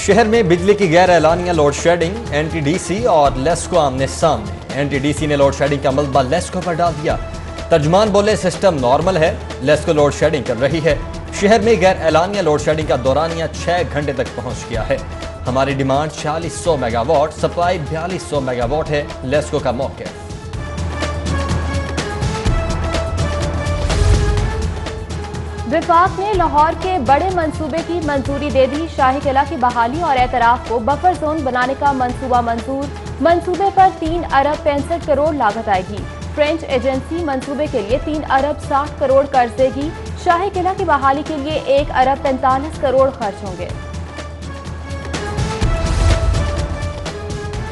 शहर में बिजली की गैर एलानिया लोड शेडिंग, एनटीडीसी और लेस्को आमने सामने। एनटीडीसी ने लोड शेडिंग का मलबा लेस्को पर डाल दिया। तर्जुमान बोले सिस्टम नॉर्मल है, लेस्को लोड शेडिंग कर रही है। शहर में गैर एलानिया लोड शेडिंग का दौरानिया 6 घंटे तक पहुंच गया है। हमारी डिमांड 4600 मेगावाट, सप्लाई 4200 मेगावाट है। लेस्को का मौके। विफाक ने लाहौर के बड़े मंसूबे की मंजूरी दे दी। शाही किला की बहाली और एतराफ को बफर जोन बनाने का मंसूबा मंजूर। मंसूबे पर 3 अरब 65 करोड़ लागत आएगी। फ्रेंच एजेंसी मंसूबे के लिए 3 अरब 60 करोड़ कर्ज देगी। शाही किला की बहाली के लिए 1 अरब 45 करोड़ खर्च होंगे।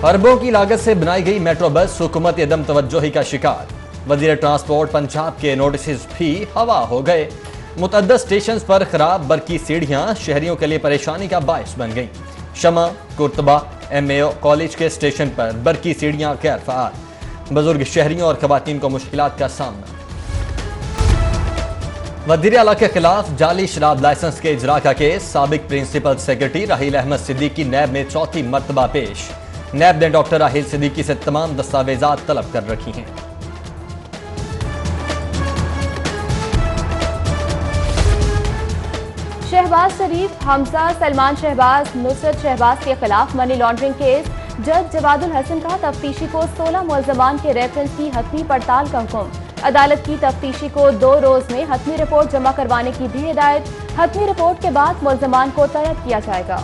अरबों की लागत से बनाई गई मेट्रो बस हुकूमत अदम तवज्जोही का शिकार। वजीर ट्रांसपोर्ट पंजाब के नोटिस भी हवा हो गए। मुतअद्दद स्टेशन पर खराब बरकी सीढ़ियां शहरियों के लिए परेशानी का बायस बन गई। शमा, कुर्तबा, MAO कॉलेज के स्टेशन पर बरकी सीढ़ियां गैर फ़ाल। बुजुर्ग शहरियों और खवातीन को मुश्किलात का सामना। वज़ीर आला के खिलाफ जाली शराब लाइसेंस के इजरा का केस। साबिक प्रिंसिपल सेक्रेटरी राहील अहमद सिद्दीकी नैब में चौथी मरतबा पेश। नैब ने डॉक्टर राहील सिद्दीकी से तमाम दस्तावेजात तलब कर रखी हैं। शहबाज शरीफ, हमजा, सलमान शहबाज, नुसरत शहबाज के खिलाफ मनी लॉन्ड्रिंग केस। जज जवादुल हसन का तफ्तीशी को 16 मुल्ज़मान के रेफरेंस की हतमी पड़ताल का हुक्म। अदालत की तफ्तीशी को 2 रोज में हतमी रिपोर्ट जमा करवाने की भी हिदायत। हतमी रिपोर्ट के बाद मुल्ज़मान को तलब किया जाएगा।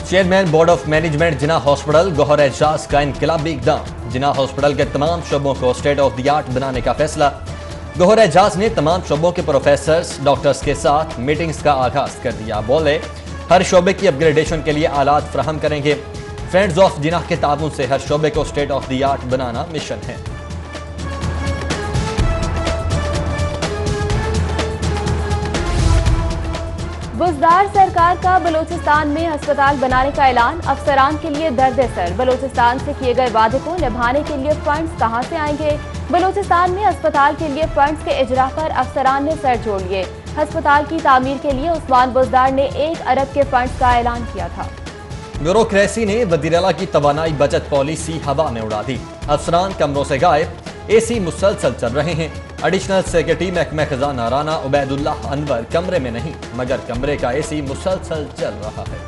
Chairman board of management Jinnah hospital Gohar Ejaz का इनकलाबी इक़दाम। जिना हॉस्पिटल के तमाम शोबों को स्टेट ऑफ द आर्ट बनाने का फैसला। गौहर एजाज ने तमाम शोबों के प्रोफेसर्स, डॉक्टर्स के साथ मीटिंग्स का आगाज कर दिया। बोले हर शोबे की अपग्रेडेशन के लिए आलात फ्राहम करेंगे। फ्रेंड्स ऑफ जिनाह के ताबून से हर शोबे को state of the art banana mission है। बुज़दार सरकार का बलूचिस्तान में अस्पताल बनाने का ऐलान। अफसरान के लिए दर्द सर। बलूचिस्तान से किए गए वादे को निभाने के लिए फंड्स कहां से आएंगे। बलूचिस्तान में अस्पताल के लिए फंड्स के इजरा पर अफसरान ने सर जोड़ लिए। अस्पताल की तामीर के लिए उस्मान बुज़दार ने 1 अरब के फंड्स का ऐलान किया था। ब्यूरोक्रेसी ने वज़ीर आला की तवानाई बचत पॉलिसी हवा में उड़ा दी। अफसरान कमरों से गायब, AC मुसलसल चल रहे हैं। एडिशनल सेक्रेटरी महकमा खजाना राना उबैदुल्लाह अनवर कमरे में नहीं, मगर कमरे का AC मुसलसल चल रहा है।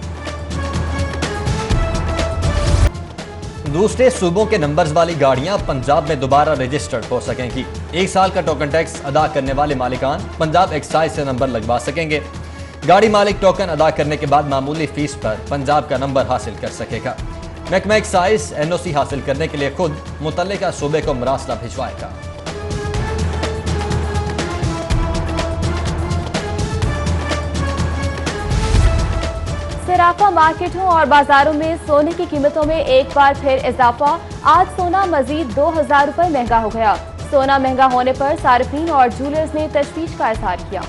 दूसरे सूबों के नंबर्स वाली गाड़ियां पंजाब में दोबारा रजिस्टर्ड हो सकेंगी। 1 साल का टोकन टैक्स अदा करने वाले मालिकान पंजाब एक्साइज से नंबर लगवा सकेंगे। गाड़ी मालिक टोकन अदा करने के बाद मामूली फीस पर पंजाब का नंबर हासिल कर सकेगा। महकमा एक्साइज NOC हासिल करने के लिए खुद मुतल्लिका सूबे को मरासला भिजवाएगा। सराफा मार्केटों और बाजारों में सोने की कीमतों में एक बार फिर इजाफा। आज सोना मजीद 2000 रुपए महंगा हो गया। सोना महंगा होने पर सार्फिन और जूलर्स ने तशवीश का इजहार किया।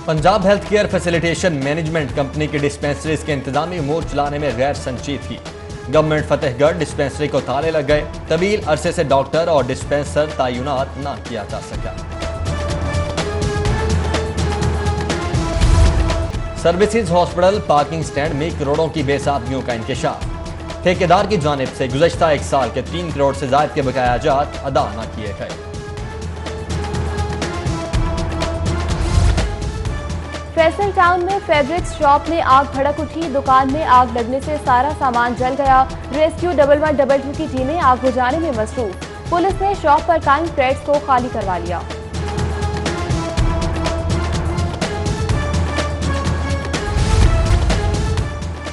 Punjab health care facilitation management company की डिस्पेंसरीज के इंतजामी उमूर चलाने में गैर संजीदगी। गवर्नमेंट फतेहगढ़ डिस्पेंसरी को ताले लग गए। तवील अरसे से डॉक्टर और डिस्पेंसर तैनात न किया जा सका। सर्विसेज हॉस्पिटल पार्किंग स्टैंड में करोड़ों की बेसाबगियों का इंकशाफ। ठेकेदार की जानिब से गुज़श्ता 1 साल के 3 करोड़ से ज्यादा के बकायाजात अदा न किए गए। फैसल टाउन में फैब्रिक्स शॉप में आग भड़क उठी। दुकान में आग लगने से सारा सामान जल गया। रेस्क्यू 1122 की टीमें आग बुझाने में मसरूफ। पुलिस ने शॉप पर कायम क्रेट्स को खाली करवा लिया।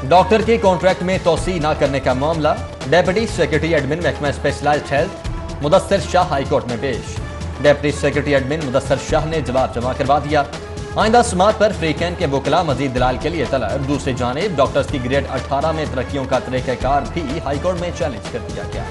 डॉक्टर के कॉन्ट्रैक्ट में तोसी न करने का मामला। डेप्यूटी सेक्रेटरी एडमिन महकमा specialized health Mudassir Shah high court में पेश। Deputy secretary admin Mudassir Shah ने जवाब जमा करवा दिया। आइंदा समात पर फ्री कैन के वकला मजीद दलाल के लिए तलब। दूसरी जानिब डॉक्टर्स की ग्रेड 18 में तरक्कियों का तरीक़ाकार भी हाईकोर्ट में चैलेंज कर दिया गया।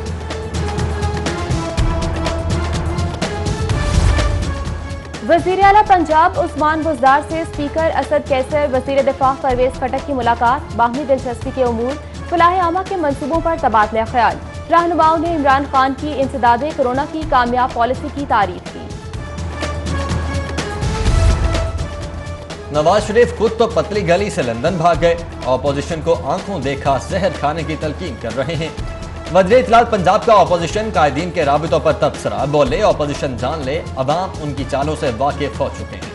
वज़ीर आला पंजाब उस्मान बुज़दार से स्पीकर असद कैसर, वज़ीर दिफा परवेज खटक की मुलाकात। बाहमी दिलचस्पी के उमूर, फलाह आमा के मंसूबों पर तबादला ख्याल। रहनुमाओं ने इमरान खान की इंसदादे कोरोना की कामयाब पॉलिसी की तारीफ की। नवाज शरीफ खुद तो पतली गली से लंदन भाग गए, ऑपोजिशन को आंखों देखा जहर खाने की तलकीन कर रहे हैं। वज़ीर इत्तलात पंजाब का ऑपोजिशन कायदीन के राबितों पर तबसरा, बोले ऑपोजिशन जान ले अवाम उनकी चालों से वाकिफ हो चुके हैं।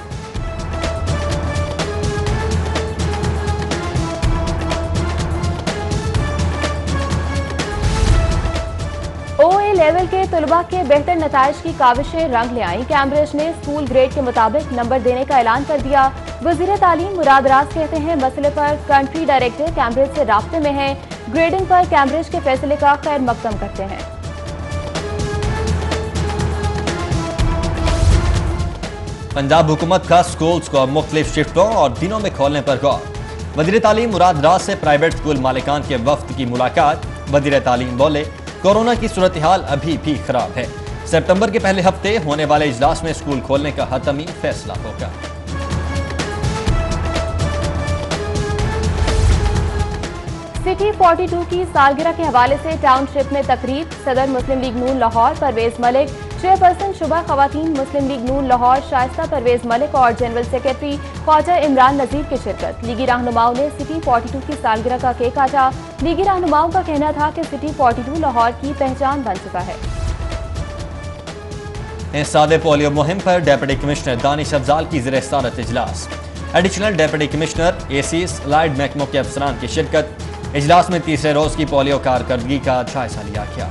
OA लेवल के तलबा के बेहतर नताइज की काविशें रंग ले आईं। कैम्ब्रिज ने स्कूल ग्रेड के मुताबिक नंबर देने का ऐलान कर दिया। वज़ीर तालीम मुराद राज कहते हैं मसले पर कंट्री डायरेक्टर कैम्ब्रिज से राब्ते में है। ग्रेडिंग पर कैम्ब्रिज के फैसले का खैर मकदम करते हैं। पंजाब हुकूमत का स्कूल्स को मुख्तलिफ शिफ्टों और दिनों में खोलने पर गौर। वज़ीर तालीम मुराद राज से प्राइवेट स्कूल मालिकान के वफ्द की मुलाकात। वज़ीर तालीम बोले कोरोना की सूरत हाल अभी भी खराब है, सितंबर के पहले हफ्ते होने वाले इजलास में स्कूल खोलने का हतमी फैसला होगा। सिटी 42 की सालगिरह के हवाले से टाउनशिप में तकरीब। सदर मुस्लिम लीग नून लाहौर परवेज मलिक, चेयरपर्सन शुबा खवातीन मुस्लिम लीग नून लाहौर शाइस्ता परवेज मलिक और जनरल सेक्रेटरी ख्वाजा इमरान नजीर की शिरकत। लीगी रहनुमाओं ने सिटी 42 की सालगिरह का केक काटा। लीगी रहनुमाओं का कहना था कि सिटी 42 लाहौर की पहचान बन चुका है। सादे पोलियो मुहिम पर डेप्यूटी कमिश्नर दानिश अफजाल की ज़ेर सदारत इजलास। एडिशनल डेप्यूटी कमिश्नर एसीज लाइड महकमों के अफसरान की शिरकत। इजलास में तीसरे रोज की पोलियो कारकर्दगी का जायजा लिया गया।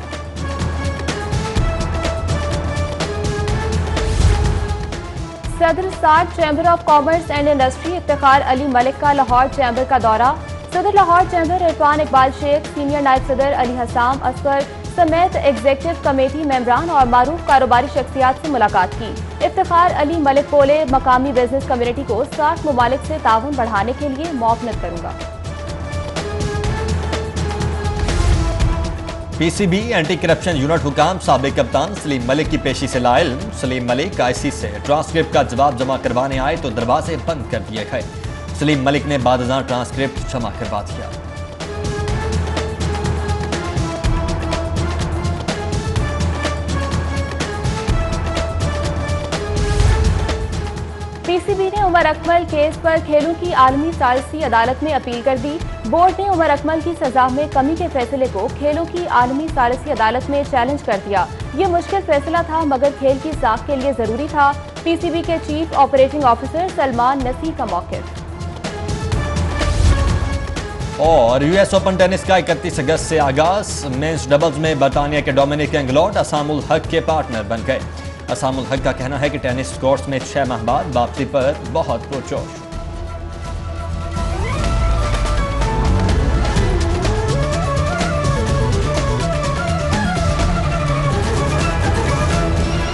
सदर साठ chamber of commerce and industry Iftikhar Ali Malik का लाहौर चैम्बर का दौरा। सदर लाहौर चैम्बर इरफान इकबाल शेख, सीनियर नायब सदर अली हसाम असगर समेत एग्जीक्यूटिव कमेटी मेंबरान और मारूफ कारोबारी शख्सियात से मुलाकात की। इफ्तिखार अली मलिक बोले मकामी बिजनेस कम्युनिटी को 60 ममालिक से ताउन बढ़ाने के लिए मुआवनत करूंगा। PCB एंटी करप्शन यूनिट हुकाम साबिक कप्तान सलीम मलिक की पेशी से लाइल्म। सलीम मलिक IC से ट्रांसक्रिप्ट का जवाब जमा करवाने आए तो दरवाजे बंद कर दिए गए। सलीम मलिक ने बादशाह ट्रांसक्रिप्ट जमा करवा दिया। PCB ने उमर अकमल केस पर खेलों की आलमी सालिसी अदालत में अपील कर दी। बोर्ड ने उमर अकमल की सजा में कमी के फैसले को खेलों की आलमी सालिसी अदालत में चैलेंज कर दिया। ये मुश्किल फैसला था मगर खेल की साख के लिए जरूरी था। PCB के chief operating officer Salman Naseer का मौक़िफ़। और US ओपन टेनिस का 31 अगस्त से आगाज। मेंस डबल्स में बरतानिया के डोमिनिक एंगलोट असामुल हक के पार्टनर बन गए। असामुल हक का कहना है कि टेनिस कोर्ट्स में 6 माह बाद वापसी पर बहुत पुरजोश।